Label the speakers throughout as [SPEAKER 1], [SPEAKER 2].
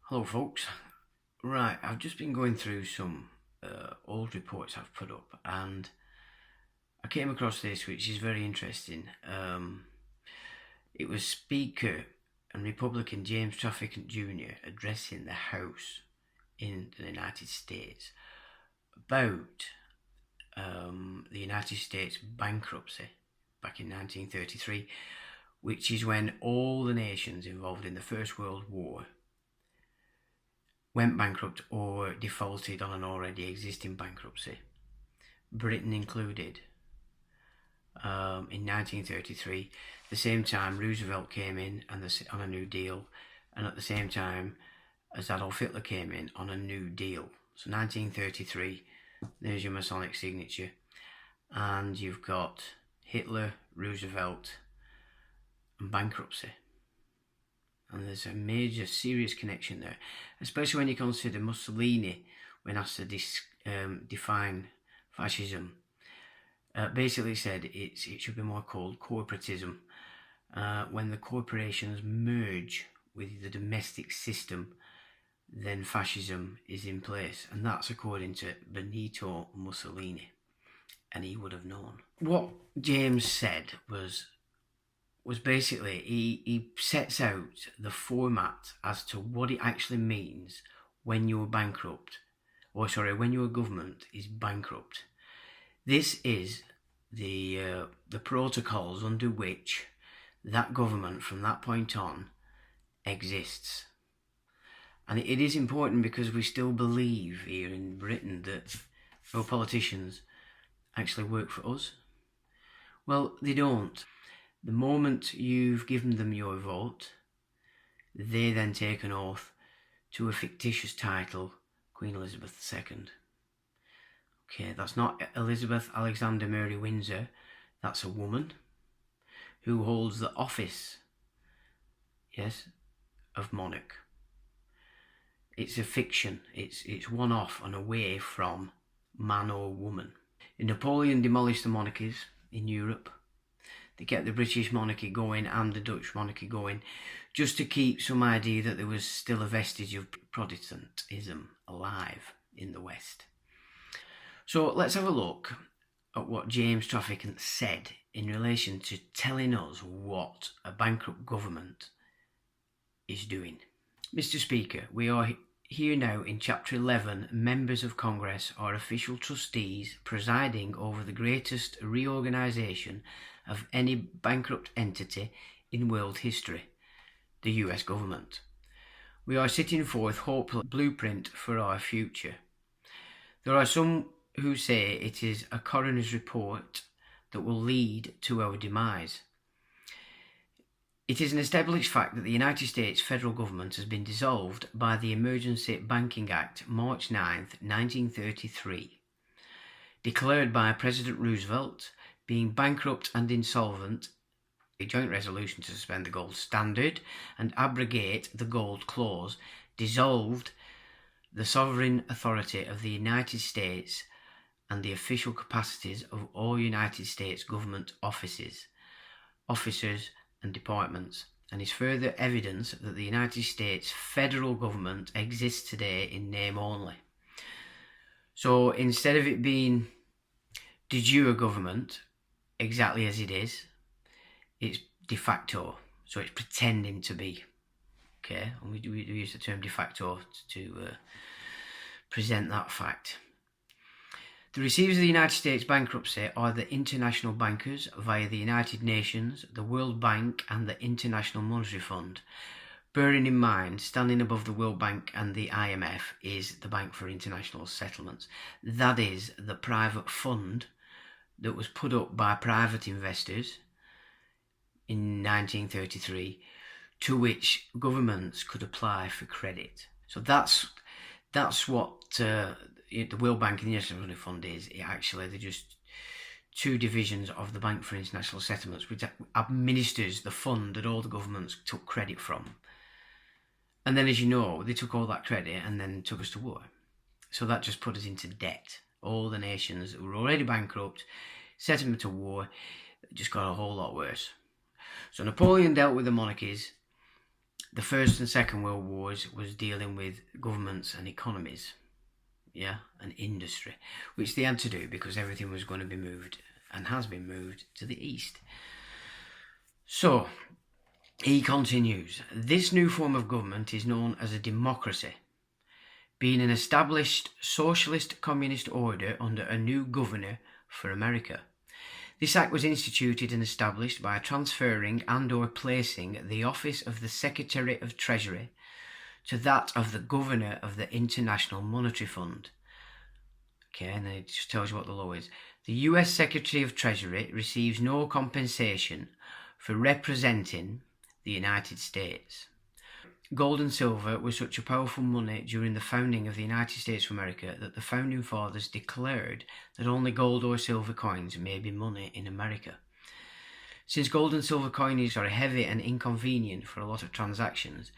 [SPEAKER 1] Hello folks. Right, I've just been going through some old reports I've put up and I came across this, which is very interesting. It was Speaker and Republican James Traficant Jr. addressing the House in the United States about the United States bankruptcy back in 1933, which is when all the nations involved in the First World War went bankrupt or defaulted on an already existing bankruptcy, Britain included. In 1933, the same time Roosevelt came in on a New Deal, and at the same time as Adolf Hitler came in on a New Deal. So 1933, there's your Masonic signature, and you've got Hitler, Roosevelt, and bankruptcy. And there's a major, serious connection there, especially when you consider Mussolini, when asked to define fascism, basically said it should be more called corporatism, when the corporations merge with the domestic system, then fascism is in place. And that's according to Benito Mussolini, and he would have known. What James said was basically he sets out the format as to what it actually means when you're bankrupt, when your government is bankrupt. This is the protocols under which that government from that point on exists. And it is important because we still believe here in Britain that our politicians actually work for us. Well, they don't. The moment you've given them your vote, they then take an oath to a fictitious title, Queen Elizabeth II. Okay, that's not Elizabeth Alexander Mary Windsor. That's a woman who holds the office, yes, of monarch. It's a fiction. It's one off and away from man or woman. Napoleon demolished the monarchies in Europe. They kept the British monarchy going and the Dutch monarchy going, just to keep some idea that there was still a vestige of Protestantism alive in the West. So let's have a look at what James Traficant said in relation to telling us what a bankrupt government is doing. Mr. Speaker, we are here now in Chapter 11. Members of Congress are official trustees presiding over the greatest reorganisation of any bankrupt entity in world history, the US government. We are setting forth hopeful blueprint for our future. There are some who say it is a coroner's report that will lead to our demise. It is an established fact that the United States federal government has been dissolved by the Emergency Banking Act, March 9th, 1933, declared by President Roosevelt, being bankrupt and insolvent, a joint resolution to suspend the gold standard and abrogate the gold clause, dissolved the sovereign authority of the United States and the official capacities of all United States government officers and departments, and is further evidence that the United States federal government exists today in name only. So instead of it being de jure government, exactly as it is, it's de facto, so it's pretending to be. Okay, and we use the term de facto to present that fact. The receivers of the United States bankruptcy are the international bankers via the United Nations, the World Bank and the International Monetary Fund. Bearing in mind, standing above the World Bank and the IMF is the Bank for International Settlements. That is the private fund that was put up by private investors in 1933, to which governments could apply for credit. So that's what the World Bank and the International Monetary Fund is. They're just two divisions of the Bank for International Settlements, which administers the fund that all the governments took credit from. And then, as you know, they took all that credit and then took us to war. So that just put us into debt. All the nations that were already bankrupt, set them to war, just got a whole lot worse. So Napoleon dealt with the monarchies The First and Second World Wars was dealing with governments and economies, and industry, which they had to do because everything was going to be moved and has been moved to the east. So he continues, this new form of government is known as a democracy, being an established socialist communist order under a new governor for America. This act was instituted and established by transferring and/or placing the office of the Secretary of Treasury to that of the Governor of the International Monetary Fund. Okay, and then it just tells you what the law is. The US Secretary of Treasury receives no compensation for representing the United States. Gold and silver was such a powerful money during the founding of the United States of America that the founding fathers declared that only gold or silver coins may be money in America. Since gold and silver coins are heavy and inconvenient for a lot of transactions,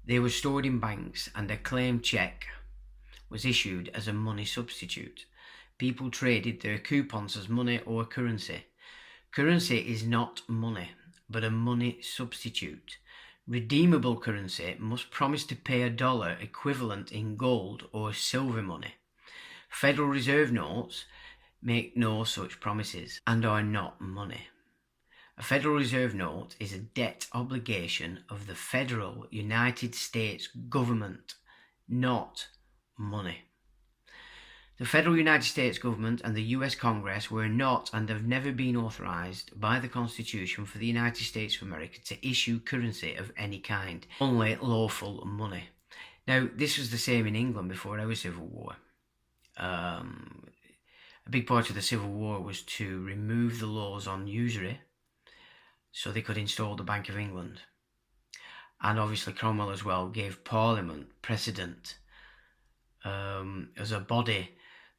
[SPEAKER 1] they were stored in banks and a claimed check was issued as a money substitute. People traded their coupons as money or currency. Currency is not money, but a money substitute. Redeemable currency must promise to pay $1 equivalent in gold or silver money. Federal Reserve notes make no such promises and are not money. A Federal Reserve note is a debt obligation of the federal United States government, not money. The federal United States government and the US Congress were not and have never been authorized by the Constitution for the United States of America to issue currency of any kind, only lawful money. Now, this was the same in England before our Civil War. A big part of the Civil War was to remove the laws on usury so they could install the Bank of England. And obviously Cromwell as well gave Parliament precedent as a body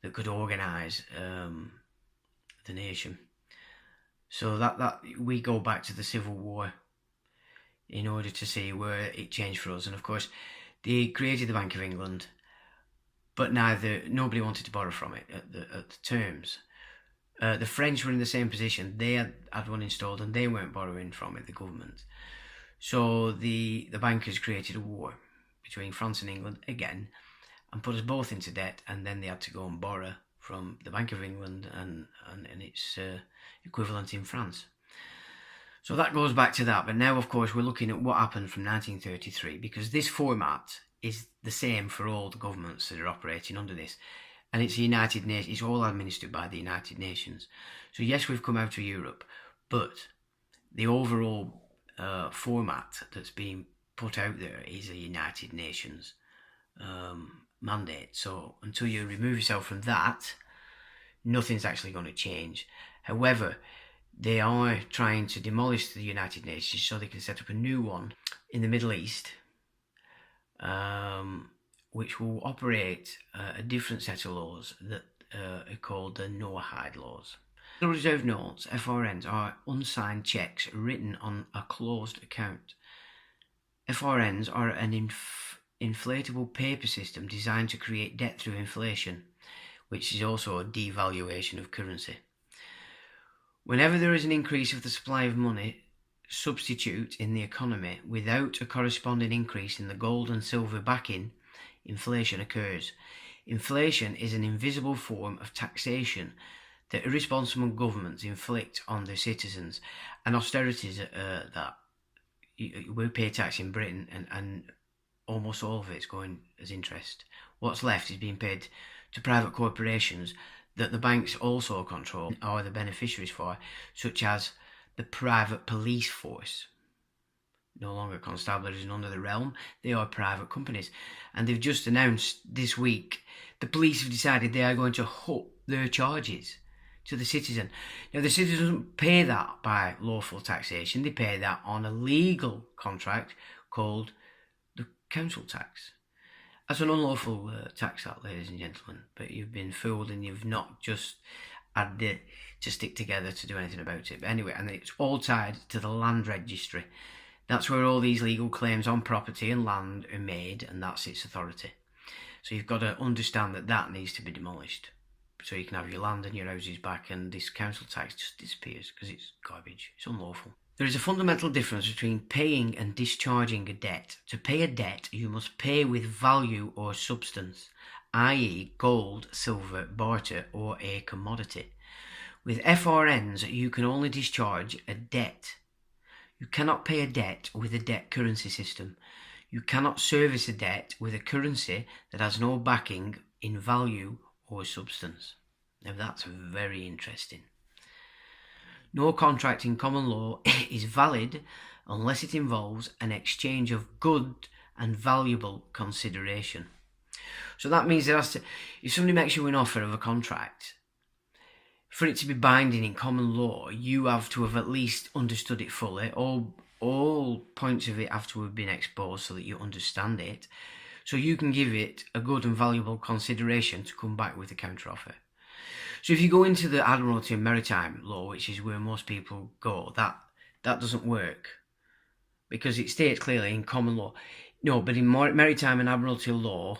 [SPEAKER 1] that could organise the nation. So that we go back to the Civil War in order to see where it changed for us. And of course, they created the Bank of England, but nobody wanted to borrow from it at the terms. The French were in the same position. They had one installed and they weren't borrowing from it, the government. So the bankers created a war between France and England again, and put us both into debt, and then they had to go and borrow from the Bank of England and its equivalent in France. So that goes back to that. But now, of course, we're looking at what happened from 1933, because this format is the same for all the governments that are operating under this. And it's the United Nations, it's all administered by the United Nations. So yes, we've come out of Europe, but the overall format that's being put out there is a United Nations mandate. So until you remove yourself from that, nothing's actually going to change. However, they are trying to demolish the United Nations so they can set up a new one in the Middle East, which will operate a different set of laws that are called the Noahide laws. The Reserve notes, FRNs, are unsigned checks written on a closed account. FRNs are an inflatable paper system designed to create debt through inflation, which is also a devaluation of currency. Whenever there is an increase of the supply of money substitute in the economy without a corresponding increase in the gold and silver backing, inflation occurs. Inflation is an invisible form of taxation that irresponsible governments inflict on their citizens, and austerities that we pay tax in Britain, and almost all of it's going as interest. What's left is being paid to private corporations that the banks also control or the beneficiaries for, such as the private police force. No longer constabularies and under the realm, they are private companies. And they've just announced this week the police have decided they are going to up their charges to the citizen. Now, the citizen doesn't pay that by lawful taxation, they pay that on a legal contract called the council tax. That's an unlawful tax act, ladies and gentlemen, but you've been fooled and you've not just had to stick together to do anything about it. But anyway, and it's all tied to the land registry. That's where all these legal claims on property and land are made, and that's its authority. So you've got to understand that that needs to be demolished, so you can have your land and your houses back, and this council tax just disappears because it's garbage. It's unlawful. There is a fundamental difference between paying and discharging a debt. To pay a debt, you must pay with value or substance, i.e. gold, silver, barter, or a commodity. With FRNs, you can only discharge a debt. You cannot pay a debt with a debt currency system. You cannot service a debt with a currency that has no backing in value or substance. Now that's very interesting. No contract in common law is valid unless it involves an exchange of good and valuable consideration. So that means that if somebody makes you an offer of a contract, for it to be binding in common law, you have to have at least understood it fully. All points of it have to have been exposed so that you understand it. So you can give it a good and valuable consideration to come back with a counteroffer. So if you go into the Admiralty and Maritime law, which is where most people go, that doesn't work. Because it states clearly in common law. No, but in Maritime and Admiralty law,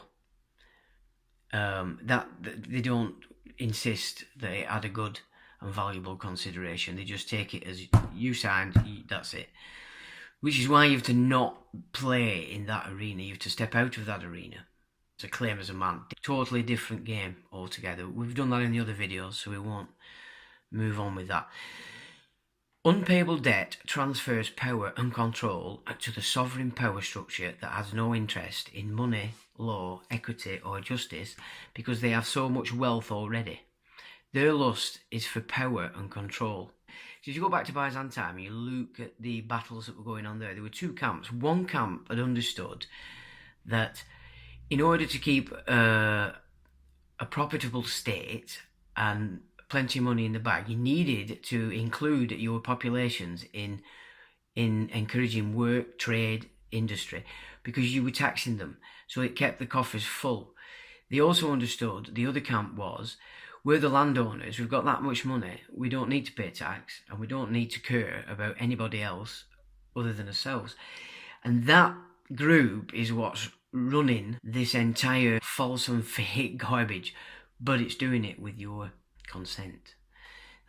[SPEAKER 1] that they don't insist that it had a good and valuable consideration. They just take it as you signed, that's it. Which is why you have to not play in that arena. You have to step out of that arena. To claim as a man. Totally different game altogether. We've done that in the other videos, so we won't move on with that. Unpayable debt transfers power and control to the sovereign power structure that has no interest in money, law, equity or justice because they have so much wealth already. Their lust is for power and control. So if you go back to Byzantine and you look at the battles that were going on there were two camps. One camp had understood that in order to keep a profitable state and plenty of money in the bag, you needed to include your populations in encouraging work, trade, industry, because you were taxing them. So it kept the coffers full. They also understood, the other camp was, we're the landowners, we've got that much money, we don't need to pay tax, and we don't need to care about anybody else other than ourselves. And that group is what's running this entire false and fake garbage, but it's doing it with your consent.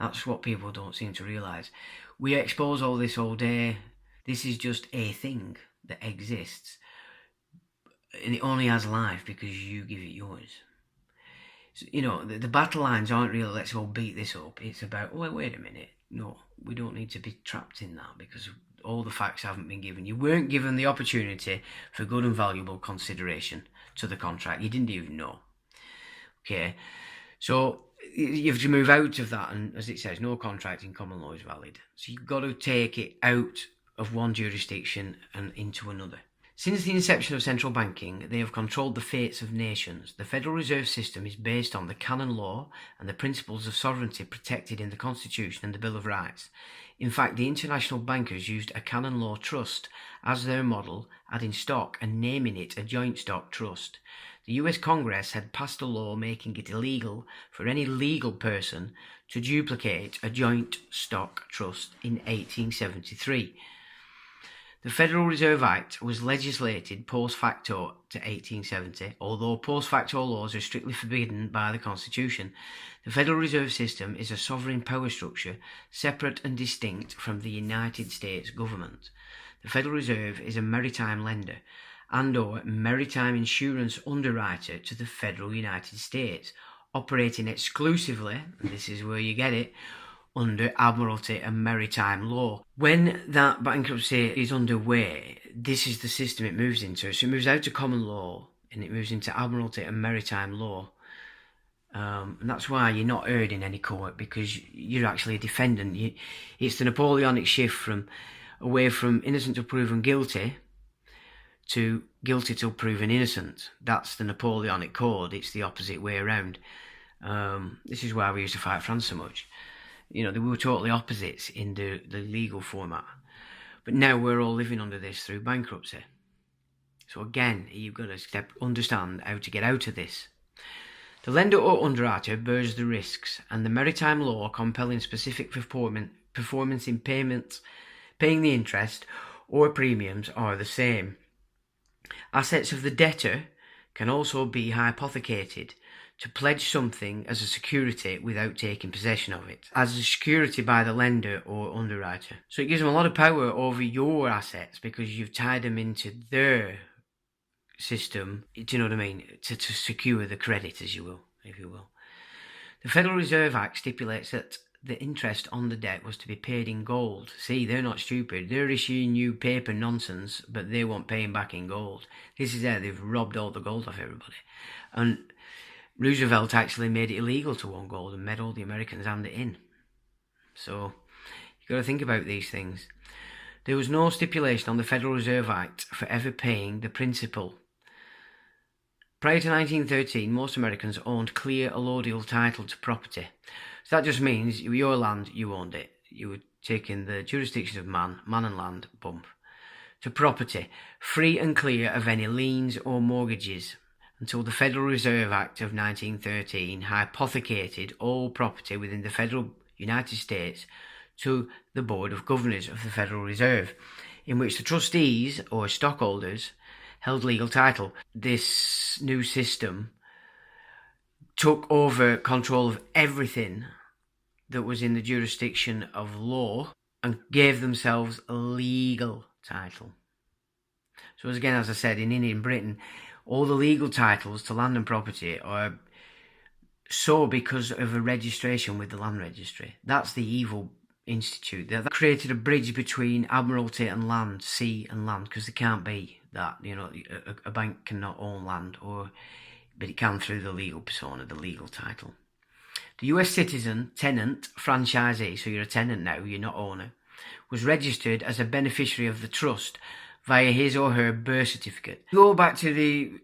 [SPEAKER 1] That's what people don't seem to realise. We expose all this all day. This is just a thing that exists, and it only has life because you give it yours. So, you know, the battle lines aren't really let's all beat this up. It's about, oh, wait a minute, no, we don't need to be trapped in that because all the facts haven't been given. You weren't given the opportunity for good and valuable consideration to the contract. You didn't even know. Okay, so you have to move out of that, and as it says, no contract in common law is valid. So you've got to take it out of one jurisdiction and into another. Since the inception of central banking, they have controlled the fates of nations. The Federal Reserve System is based on the canon law and the principles of sovereignty protected in the Constitution and the Bill of Rights. In fact, the international bankers used a canon law trust as their model, adding stock and naming it a joint stock trust. The US Congress had passed a law making it illegal for any legal person to duplicate a joint stock trust in 1873. The Federal Reserve Act was legislated post facto to 1870, although post facto laws are strictly forbidden by the Constitution. The Federal Reserve System is a sovereign power structure separate and distinct from the United States government. The Federal Reserve is a maritime lender and/or maritime insurance underwriter to the federal United States, operating exclusively, and this is where you get it, under Admiralty and Maritime law. When that bankruptcy is underway, this is the system it moves into. So it moves out to common law and it moves into Admiralty and Maritime law. And that's why you're not heard in any court, because you're actually a defendant. It's the Napoleonic shift away from innocent till proven guilty to guilty till proven innocent. That's the Napoleonic Code. It's the opposite way around. This is why we used to fight France so much. You know, they were totally opposites in the legal format. But now we're all living under this through bankruptcy. So again, you've got to understand how to get out of this. The lender or underwriter bears the risks, and the maritime law compelling specific performance in payments, paying the interest or premiums are the same. Assets of the debtor can also be hypothecated to pledge something as a security without taking possession of it, as a security by the lender or underwriter. So it gives them a lot of power over your assets because you've tied them into their system, do you know what I mean, to secure the credit, as you will, if you will. The Federal Reserve Act stipulates that the interest on the debt was to be paid in gold. See, they're not stupid. They're issuing you paper nonsense, but they want paying back in gold. This is how they've robbed all the gold off everybody. And Roosevelt actually made it illegal to own gold and made all the Americans hand it in. So you've got to think about these things. There was no stipulation on the Federal Reserve Act for ever paying the principal. Prior to 1913, most Americans owned clear allodial title to property. So that just means your land, you owned it. You were taking the jurisdiction of man and land, bump, to property, free and clear of any liens or mortgages, until the Federal Reserve Act of 1913 hypothecated all property within the federal United States to the Board of Governors of the Federal Reserve, in which the trustees or stockholders held legal title. This new system took over control of everything that was in the jurisdiction of law and gave themselves a legal title. So again, as I said, in Britain, all the legal titles to land and property are so because of a registration with the land registry. That's the evil institute. That created a bridge between Admiralty and land, sea and land, because there can't be that. You know, a bank cannot own land, but it can through the legal persona, the legal title. The US citizen, tenant, franchisee, so you're a tenant now, you're not owner, was registered as a beneficiary of the trust via his or her birth certificate. Go back to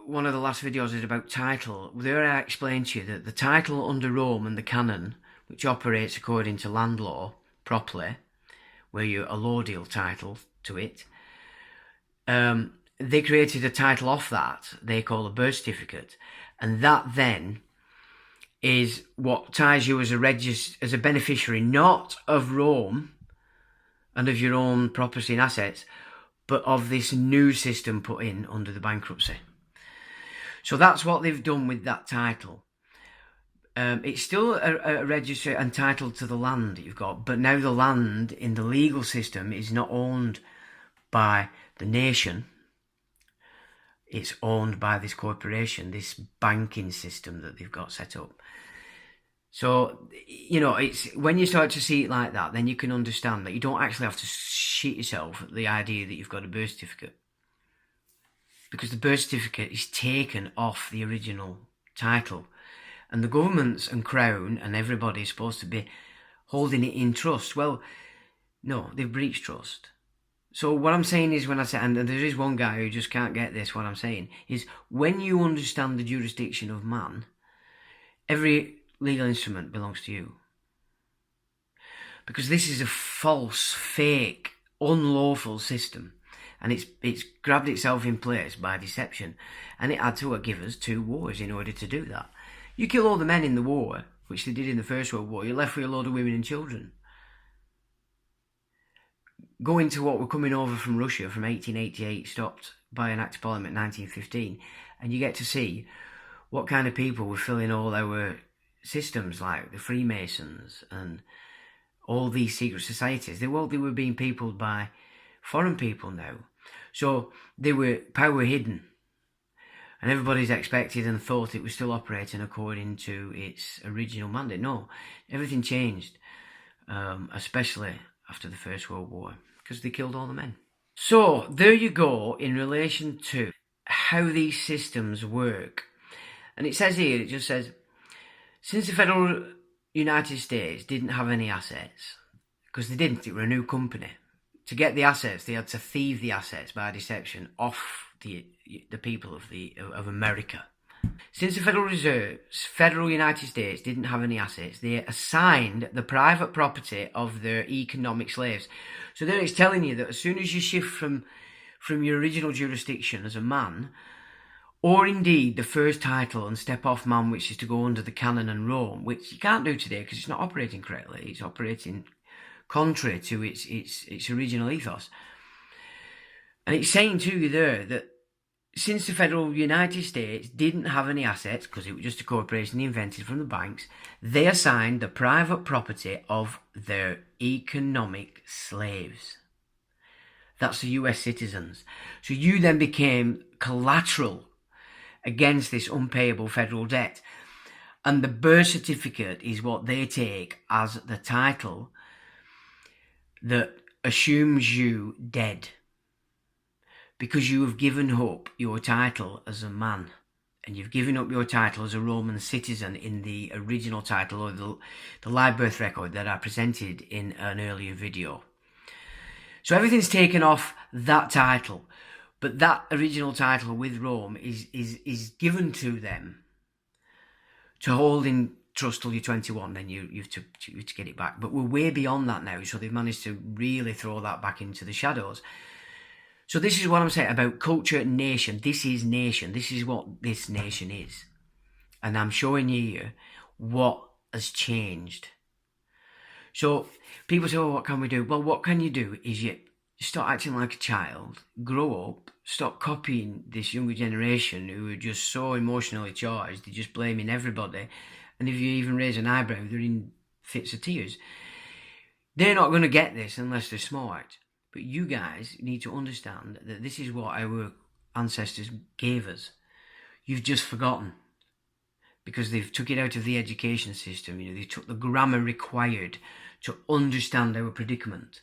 [SPEAKER 1] one of the last videos is about title. There I explained to you that the title under Rome and the canon, which operates according to land law properly, where you're a allodial title to it, they created a title off that they call a birth certificate, and that then is what ties you as a beneficiary, not of Rome and of your own property and assets, but of this new system put in under the bankruptcy. So that's what they've done with that title. It's still a register and title to the land that you've got, but now the land in the legal system is not owned by the nation. It's owned by this corporation, this banking system that they've got set up. So, you know, it's when you start to see it like that, then you can understand that you don't actually have to shit yourself at the idea that you've got a birth certificate. Because the birth certificate is taken off the original title. And the governments and Crown and everybody is supposed to be holding it in trust. Well, no, they've breached trust. So what I'm saying is, when I say, and there is one guy who just can't get this, what I'm saying is, when you understand the jurisdiction of man, every legal instrument belongs to you. Because this is a false, fake, unlawful system. And it's grabbed itself in place by deception. And it had to give us 2 wars in order to do that. You kill all the men in the war, which they did in the First World War, you're left with a load of women and children. Go into what were coming over from Russia from 1888, stopped by an Act of Parliament in 1915, and you get to see what kind of people were filling all our systems, like the Freemasons and all these secret societies. They were being peopled by foreign people now. So they were power hidden. And everybody's expected and thought it was still operating according to its original mandate. No, everything changed, especially after the First World War, because they killed all the men. So there you go in relation to how these systems work. And it says here, it just says, since the Federal United States didn't have any assets, because they didn't, it were a new company. To get the assets, they had to thieve the assets by deception off the people of America. Since the Federal United States didn't have any assets, they assigned the private property of their economic slaves. So there it's telling you that as soon as you shift from your original jurisdiction as a man, or indeed the first title and step off man, which is to go under the canon and Rome, which you can't do today because it's not operating correctly. It's operating contrary to its original ethos. And it's saying to you there that since the federal United States didn't have any assets, because it was just a corporation they invented from the banks, they assigned the private property of their economic slaves. That's the US citizens. So you then became collateral against this unpayable federal debt. And the birth certificate is what they take as the title that assumes you dead, because you have given up your title as a man, and you've given up your title as a Roman citizen in the original title, or the live birth record that I presented in an earlier video. So everything's taken off that title, but that original title with Rome is given to them to hold in trust till you're 21, then you have to get it back. But we're way beyond that now, so they've managed to really throw that back into the shadows. So this is what I'm saying about culture and nation. This is nation. This is what this nation is. And I'm showing you here what has changed. So people say, oh, what can we do? Well, what can you do is you start acting like a child, grow up, stop copying this younger generation who are just so emotionally charged. They're just blaming everybody. And if you even raise an eyebrow, they're in fits of tears. They're not going to get this unless they're smart. But you guys need to understand that this is what our ancestors gave us. You've just forgotten, because they've took it out of the education system. You know, they took the grammar required to understand our predicament.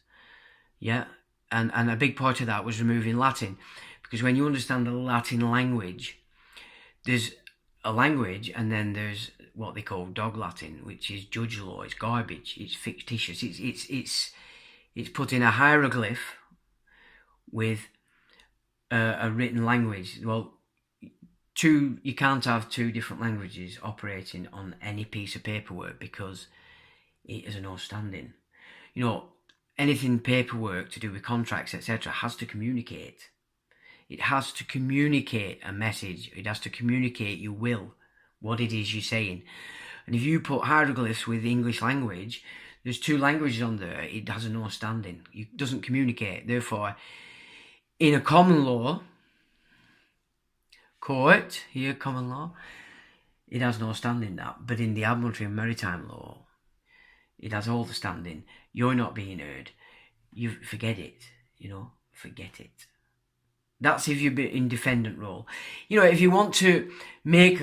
[SPEAKER 1] Yeah, and a big part of that was removing Latin, because when you understand the Latin language, there's a language, and then there's what they call dog Latin, which is judge law. It's garbage. It's fictitious. It's put in a hieroglyph with a written language. Well, you can't have two different languages operating on any piece of paperwork, because it has no standing. You know, anything paperwork to do with contracts, etc., has to communicate. It has to communicate a message. It has to communicate your will, what it is you're saying. And if you put hieroglyphs with the English language, there's two languages on there, it has no standing. It doesn't communicate. Therefore, in a common law court, here, common law, it has no standing that. But in the Admiralty and Maritime law, it has all the standing. You're not being heard. You forget it, you know, forget it. That's if you're in defendant role. You know, if you want to make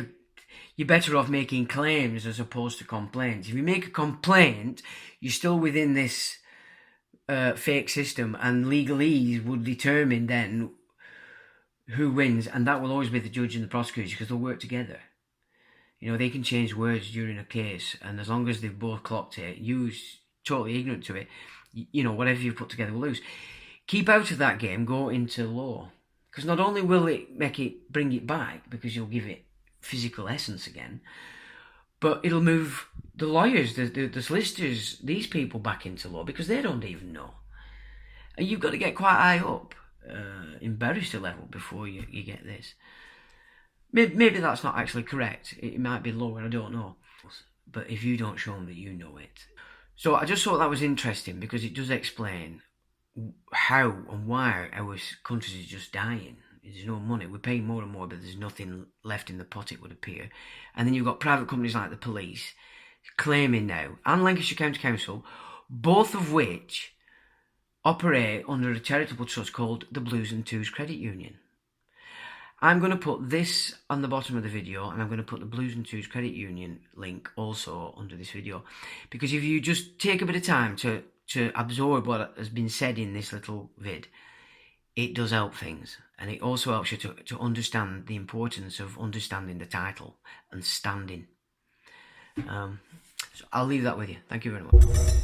[SPEAKER 1] you're better off making claims as opposed to complaints. If you make a complaint, you're still within this fake system, and legalese would determine then who wins, and that will always be the judge and the prosecutor, because they'll work together. You know, they can change words during a case, and as long as they've both clocked it, you're totally ignorant to it, you know, whatever you've put together will lose. Keep out of that game, go into law, because not only will it bring it back, because you'll give it physical essence again, but it'll move the lawyers, the solicitors, these people back into law, because they don't even know. And you've got to get quite high up in barrister level before you get this. Maybe that's not actually correct. It might be lower, I don't know. But if you don't show them that you know it. So I just thought that was interesting, because it does explain how and why our countries is just dying. There's no money. We're paying more and more, but there's nothing left in the pot, it would appear. And then you've got private companies like the police claiming now, and Lancashire County Council, both of which operate under a charitable trust called the Blues and Twos Credit Union. I'm going to put this on the bottom of the video, and I'm going to put the Blues and Twos Credit Union link also under this video, because if you just take a bit of time to absorb what has been said in this little vid, it does help things, and it also helps you to understand the importance of understanding the title and standing. So I'll leave that with you. Thank you very much.